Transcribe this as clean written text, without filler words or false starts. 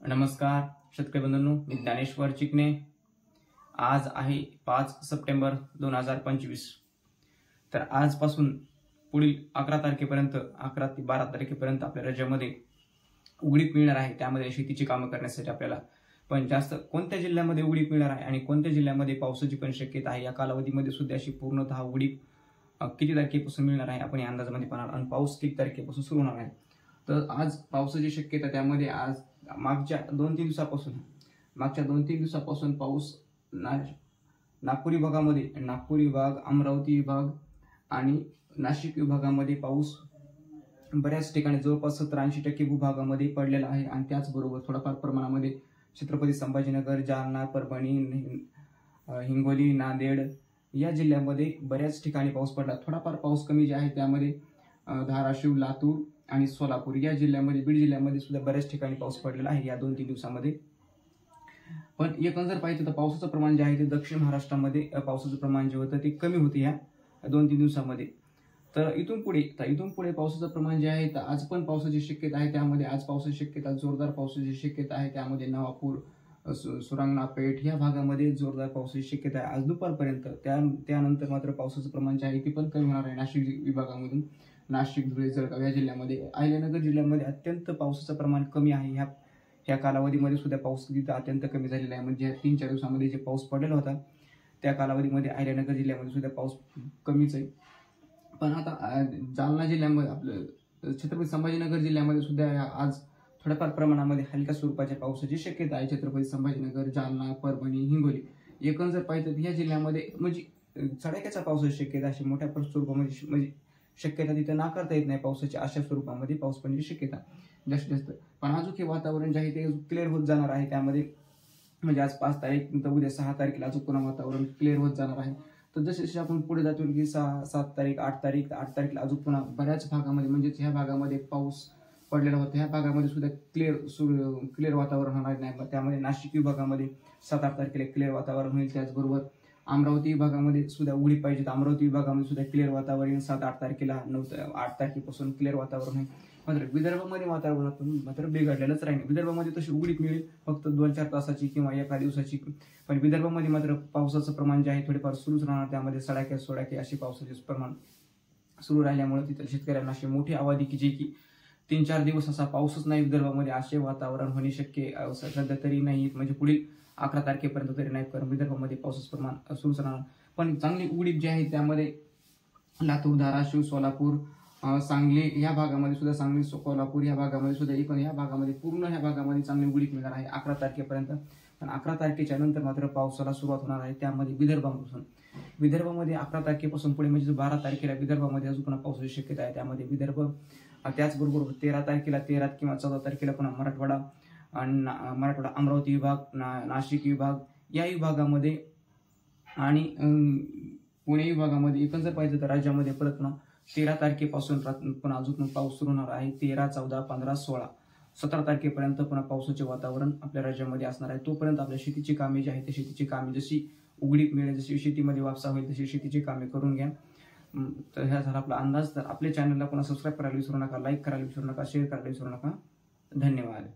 नमस्कार शेतकरी बंधूंनो, मी ज्ञानेश्वर चिकणे। आज आहे 5 सप्टेंबर 2025। तर आजपासून पुढील 11 तारखेपर्यंत 11 ते 12 तारखेपर्यंत आपल्या राज्यामध्ये उघडीप मिळणार आहे। त्यामध्ये शेतीची कामं करण्यासाठी आपल्याला पण जास्त कोणत्या जिल्ह्यामध्ये उघडीप मिळणार आहे आणि कोणत्या जिल्ह्यामध्ये पावसाची पण शक्यता आहे, या कालावधीमध्ये सुद्धा अशी पूर्णतः उघडीप किती तारखेपासून मिळणार आहे आपण या अंदाजामध्ये पाहणार आणि पाऊस किती तारखेपासून सुरू होणार आहे। तर आज पावसाची शक्यता, त्यामध्ये आज मागच्या 2-3 दिवसापासून पाऊस नागपूर विभागामध्ये, नागपूर विभाग, अमरावती विभाग आणि नाशिक विभागामध्ये पाऊस बऱ्याच ठिकाणी जवळपास 70-80% भूभागामध्ये पडलेला आहे। आणि त्याचबरोबर थोडाफार प्रमाणामध्ये छत्रपती संभाजीनगर, जालना, परभणी, हिंगोली, नांदेड या जिल्ह्यामध्ये बऱ्याच ठिकाणी पाऊस पडला। थोडाफार पाऊस कमी जे आहे त्यामध्ये धाराशिव, लातूर आणि सोलापूर या जिल्ह्यामध्ये, बीड जिल्ह्यामध्ये सुद्धा बऱ्याच ठिकाणी पाऊस पडलेला आहे या 2-3 दिवसामध्ये। पण एकंदर पाहिजे तर पावसाचं प्रमाण जे आहे ते दक्षिण महाराष्ट्रामध्ये पावसाचं प्रमाण जे होतं ते कमी होते या 2-3 दिवसामध्ये। तर इथून पुढे पावसाचं प्रमाण जे आहे तर आज पण पावसाची शक्यता आहे। त्यामध्ये आज पावसाची शक्यता, जोरदार पावसाची शक्यता आहे। त्यामध्ये नवापूर, सुरांगणा, पेठ या भागामध्ये जोरदार पावसाची शक्यता आहे आज दुपारपर्यंत। त्यानंतर मात्र पावसाचं प्रमाण जे आहे ते पण कमी होणार आहे। नाशिक विभागामधून नाशिक, धुळे, जळगाव या जिल्ह्यामध्ये, अहिल्यानगर जिल्ह्यामध्ये अत्यंत पावसाचं प्रमाण कमी आहे। ह्या कालावधीमध्ये सुद्धा पाऊस तिथं अत्यंत कमी झालेला आहे। म्हणजे 3-4 दिवसामध्ये जे पाऊस पडलेला होता त्या कालावधीमध्ये अहिल्यानगर जिल्ह्यामध्ये सुद्धा पाऊस कमीच आहे। पण आता जालना जिल्ह्यामध्ये, आपलं छत्रपती संभाजीनगर जिल्ह्यामध्ये सुद्धा आज थोड्याफार प्रमाणामध्ये हलक्या स्वरूपाच्या पावसाची शक्यता आहे। छत्रपती संभाजीनगर, जालना, परभणी, हिंगोली एकंदर पाहिजे तर या जिल्ह्यामध्ये म्हणजे चढाक्याचा पावसाची शक्यता, अशी मोठ्या स्वरूपामध्ये म्हणजे शक्यता तिथे नाकारता येत नाही पावसाची, अशा स्वरूपामध्ये पाऊस पडण्याची शक्यता जास्तीत जास्त। पण अजून हे वातावरण जे आहे ते क्लिअर होत जाणार आहे। त्यामध्ये म्हणजे आज 5 तारीख तर उद्या 6 तारखेला अजून पुन्हा वातावरण क्लिअर होत जाणार आहे। तर जसे जसे आपण पुढे जातो की 6-7 तारीख, 8 तारीखला अजून पुन्हा बऱ्याच भागामध्ये, म्हणजे ह्या भागामध्ये पाऊस पडलेला होता, ह्या भागामध्ये सुद्धा क्लिअर वातावरण होणार नाही। त्यामध्ये नाशिक विभागामध्ये 7-8 तारखेला क्लिअर वातावरण होईल। त्याचबरोबर अमरावती विभागामध्ये सुद्धा उघडीप पाहिजे तर अमरावती विभागामध्ये सुद्धा क्लिअर वातावरण 7-8 तारखेला, 8 तारखेपासून क्लिअर वातावरण होईल। मात्र विदर्भामध्ये वातावरणातून मात्र बिघडलेलंच राहील। विदर्भामध्ये तशी उघडीप मिळेल फक्त 2-4 तासाची किंवा 1 दिवसाची, पण विदर्भामध्ये मात्र पावसाचं प्रमाण जे आहे थोडेफार सुरूच राहणार। त्यामध्ये सडाके असे पावसाचे प्रमाण सुरू राहिल्यामुळे तिथल्या शेतकऱ्यांना अशी मोठी आवाज की 3-4 दिवस असा पाऊसच नाही विदर्भामध्ये, असे वातावरण होणे शक्य सध्या तरी नाही, म्हणजे पुढील 11 तारखेपर्यंत तरी नाही, कारण विदर्भामध्ये पावसाचं प्रमाण सुरूच राहणार। पण चांगली उघडीप जी आहे त्यामध्ये लातूर, धाराशिव, सोलापूर, सांगली या भागामध्ये सुद्धा, सांगली, कोल्हापूर या भागामध्ये सुद्धा, एकूण या भागामध्ये पूर्ण ह्या भागामध्ये चांगली उघडीप मिळणार आहे 11 तारखेपर्यंत। पण 11 तारखेच्या नंतर मात्र पावसाला सुरुवात होणार आहे। त्यामध्ये विदर्भामध्ये 11 तारखेपासून पुढे म्हणजे 12 तारखेला विदर्भामध्ये अजून पुन्हा पावसाची शक्यता आहे। त्यामध्ये विदर्भ, त्याचबरोबर 13 किंवा 14 तारखेला पुन्हा मराठवाडा, अमरावती विभाग, नाशिक विभाग या विभागामध्ये आणि पुणे विभागामध्ये, एकंदर पाहिजे तर राज्यामध्ये परत पुन्हा 13 तारखेपासून पुन्हा अजून पाऊस सुरू होणार आहे। 13, 14, 15, 16, 17 तारखेपर्यंत पुन्हा पावसाचे वातावरण आपल्या राज्यामध्ये असणार आहे। तोपर्यंत आपल्या शेतीची कामे जी आहे ते शेतीची कामे जशी उघडीप मिळेल, जशी शेतीमध्ये वापसा होईल तशी शेतीची कामे करून घ्या। तर ह्या झाला आपला अंदाज। तर आपल्या चॅनलला पुन्हा सबस्क्राईब करायला विसरू नका, लाईक करायला विसरू नका, शेअर करायला विसरू नका। धन्यवाद।